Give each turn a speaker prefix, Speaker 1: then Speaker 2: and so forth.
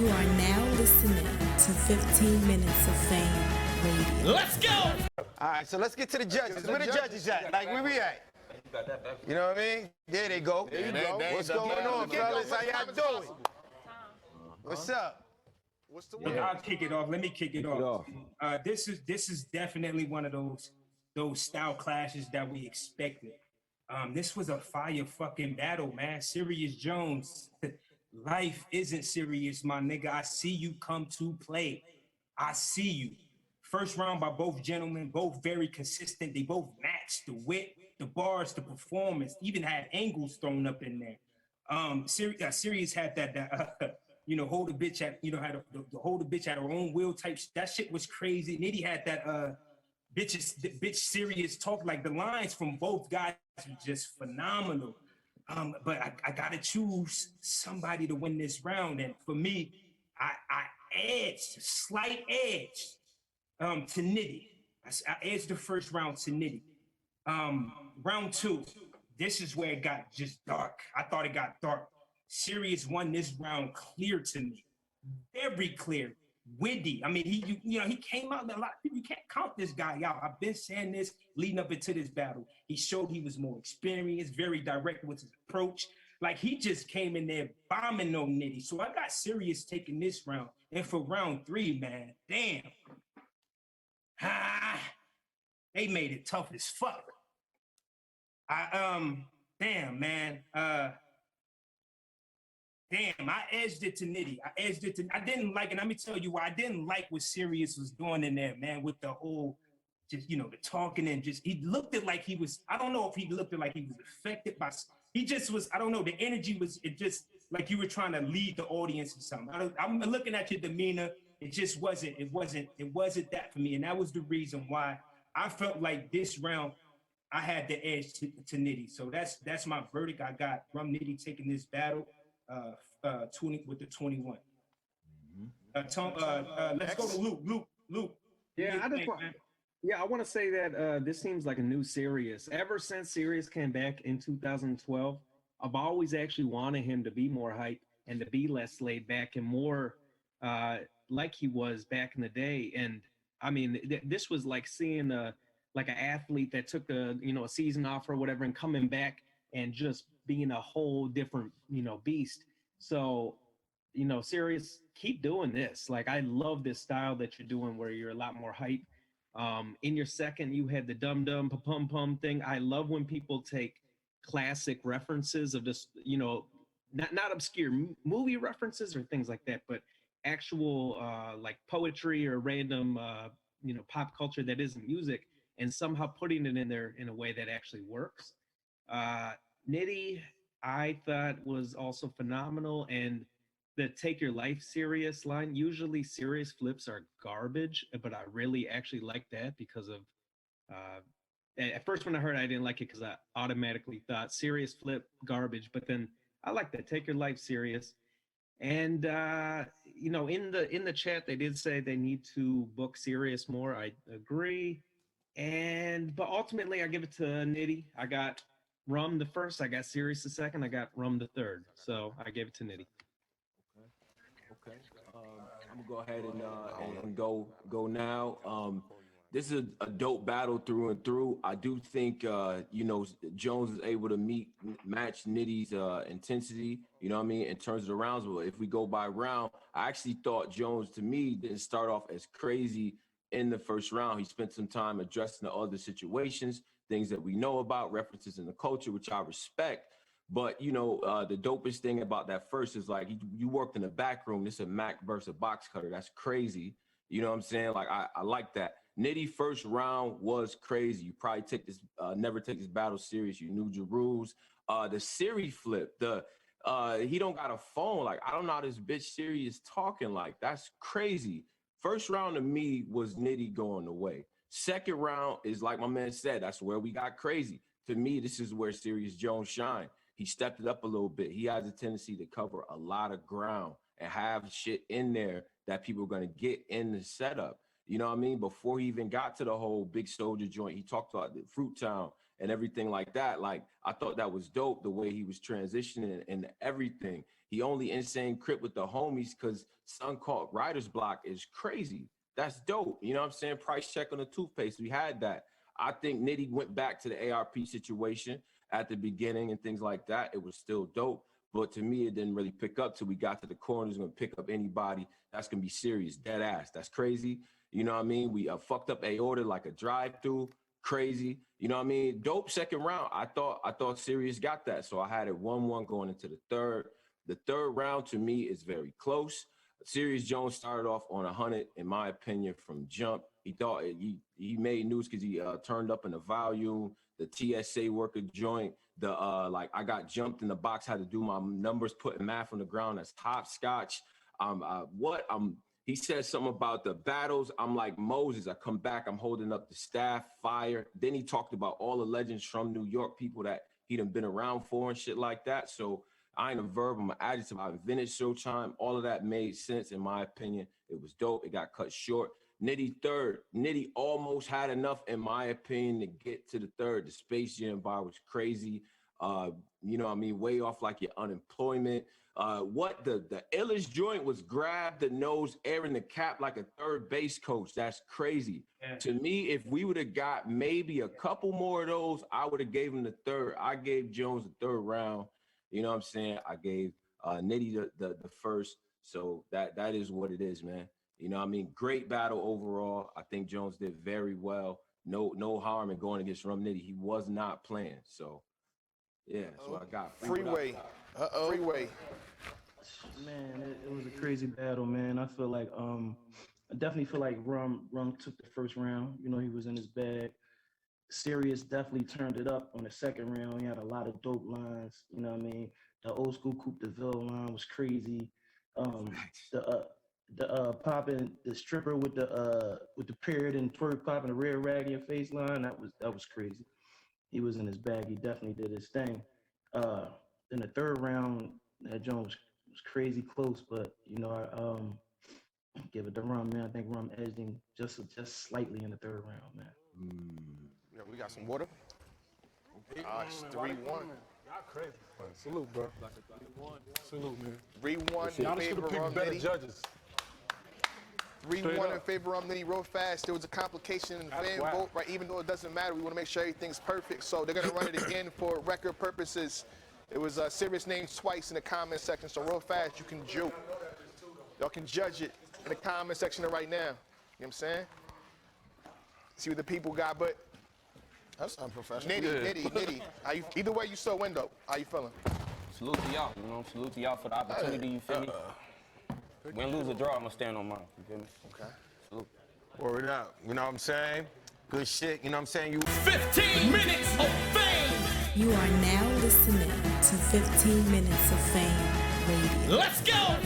Speaker 1: You are now listening to 15 Minutes of Fame Radio.
Speaker 2: Let's go!
Speaker 3: All right, so let's get to the judges. Where the judges at? Like, where we at? You know what I mean? There they go. There you go. What's going on, fellas? How y'all doing? What's up?
Speaker 4: Yeah, I'll kick it off. Let me kick it off. This is definitely one of those style clashes that we expected. This was a fire fucking battle, man. Serius Jones. Life isn't serious, my nigga. I see you come to play. I see you. First round by both gentlemen, both very consistent. They both matched the wit, the bars, the performance, even had angles thrown up in there. Serius had that hold the bitch at, had the hold the bitch at her own will type. That shit was crazy. Nitty had that bitch Serius talk. Like, the lines from both guys were just phenomenal. But I gotta choose somebody to win this round, and for me, I edged, slight edge, to Nitty. I edged the first round to Nitty. Round two, this is where it got just dark. I thought it got dark. Serius won this round clear to me, very clear. Windy. I mean, he came out. A lot of people, you can't count this guy out. I've been saying this leading up into this battle. He showed he was more experienced, very direct with his approach. Like, he just came in there bombing on Nitty. So I got Serius taking this round. And for round three, man, damn. They made it tough as fuck. Damn, man. Damn, I edged it to Nitty. I didn't like it. Let me tell you why. I didn't like what Serius was doing in there, man, with the whole, just, the talking, and just, he looked it like he was, I don't know if he looked it like he was affected by, he just was, I don't know, the energy was, it just, like you were trying to lead the audience or something. I'm looking at your demeanor. It just wasn't that for me. And that was the reason why I felt like this round, I had the edge to Nitty. So that's my verdict. I got Rum Nitty taking this battle. 20 with the 21. Let's go to Luke.
Speaker 5: Yeah, I want to say that this seems like a new Serius. Ever since Serius came back in 2012, I've always actually wanted him to be more hype and to be less laid back and more like he was back in the day. And I mean, this was like seeing like an athlete that took a season off or whatever and coming back and just being a whole different, beast. So, Serius, keep doing this. Like, I love this style that you're doing where you're a lot more hype. In your second, you had the dum-dum, pa-pum-pum thing. I love when people take classic references of just, not obscure movie references or things like that, but actual like poetry or random, pop culture that isn't music, and somehow putting it in there in a way that actually works. Nitty, I thought, was also phenomenal, and the take your life serious line. Usually serious flips are garbage, but I really actually like that because of at first when I heard it, I didn't like it because I automatically thought serious flip garbage, but then I like that, take your life serious. And in the chat they did say they need to book Serius more. I agree. But ultimately I give it to Nitty. I got Rum the first, I got Serius the second, I got Rum the third. So I gave it to Nitty.
Speaker 6: Okay. I'm gonna go ahead and go now. This is a dope battle through and through. I do think Jones is able to match Nitty's intensity, in terms of the rounds. But if we go by round, I actually thought Jones, to me, didn't start off as crazy in the first round. He spent some time addressing the other situations, things that we know about, references in the culture, which I respect. But, the dopest thing about that first is, like, you worked in the back room. This is a Mac versus a box cutter. That's crazy. You know what I'm saying? Like, I like that. Nitty first round was crazy. You probably never take this battle serious. You knew your rules. The Siri flip, he don't got a phone. Like, I don't know how this bitch Siri is talking. Like, that's crazy. First round to me was Nitty going away. Second round is, like my man said, that's where we got crazy. To me, this is where Serius Jones shine. He stepped it up a little bit. He has a tendency to cover a lot of ground and have shit in there that people are going to get in the setup. You know what I mean? Before he even got to the whole Big Soldier joint, he talked about the Fruit Town and everything like that. Like, I thought that was dope, the way he was transitioning and everything. He only insane crip with the homies because son called writer's block is crazy. That's dope. You know what I'm saying? Price check on the toothpaste. We had that. I think Nitty went back to the ARP situation at the beginning and things like that. It was still dope. But to me, it didn't really pick up till we got to the corners. Going to pick up anybody that's going to be serious, dead ass. That's crazy. You know what I mean? We fucked up aorta like a drive-through. Crazy. You know what I mean? Dope second round. I thought Serius got that. So I had it 1-1 going into the third. The third round to me is very close. Serius Jones started off on 100, in my opinion, from jump. He thought he made news because he turned up in the volume, the TSA worker joint, the like I got jumped in the box, had to do my numbers, putting math on the ground. That's hopscotch. He said something about the battles. I'm like Moses. I come back. I'm holding up the staff, fire. Then he talked about all the legends from New York, people that he done been around for and shit like that. So I ain't a verb. I'm an adjective. I invented Showtime. All of that made sense in my opinion. It was dope. It got cut short. Nitty third. Nitty almost had enough, in my opinion, to get to the third. The Space Jam bar was crazy. You know what I mean? Way off like your unemployment. What the illest joint was grab the nose, airing the cap like a third base coach. That's crazy. Yeah. To me, if we would have got maybe a couple more of those, I would have gave him the third. I gave Jones the third round. You know what I'm saying? I gave Nitty the first. So that is what it is, man. You know what I mean? Great battle overall. I think Jones did very well. No harm in going against Rum Nitty. He was not playing. So, yeah, that's what I got.
Speaker 3: Freeway. Freeway.
Speaker 2: Man, it was a crazy battle, man. I feel like I definitely feel like Rum took the first round. You know, he was in his bag. Serius definitely turned it up on the second round. He had a lot of dope lines. You know what I mean? The old school Coupe de Ville line was crazy. The popping the stripper with the period and twerk popping the red rag in your face line, that was crazy. He was in his bag. He definitely did his thing. In the third round, that joint was crazy close, but you know, I give it to Rum, man. I think Rum edged him just slightly in the third round, man.
Speaker 3: Yeah, we got some water. It's 3-1.
Speaker 7: Y'all crazy. Salute, bro. Salute, man.
Speaker 3: 3-1
Speaker 7: Y'all
Speaker 3: in
Speaker 7: should
Speaker 3: favor
Speaker 7: have
Speaker 3: of
Speaker 7: picked
Speaker 3: Rum
Speaker 7: better
Speaker 3: Nitty.
Speaker 7: judges.
Speaker 3: 3-1 in favor of Rum Nitty real fast. There was a complication in the fan vote, right? Even though it doesn't matter, we want to make sure everything's perfect. So they're going to run it again for record purposes. It was Serious named twice in the comment section. So real fast, you can joke. Y'all can judge it in the comment section right now. You know what I'm saying? See what the people got, but
Speaker 7: That's unprofessional.
Speaker 3: Nitty. How you, either way, you still win, though. How you feeling?
Speaker 8: Salute to y'all, you know, salute to y'all for the opportunity, you feel me? Win, lose, or draw, I'm gonna stand on mine, you feel me?
Speaker 3: Okay.
Speaker 8: Salute.
Speaker 3: Word up. You know what I'm saying? Good shit. You know what I'm saying?
Speaker 9: 15 minutes of fame.
Speaker 1: You are now listening to 15 Minutes of Fame Radio.
Speaker 9: Let's go.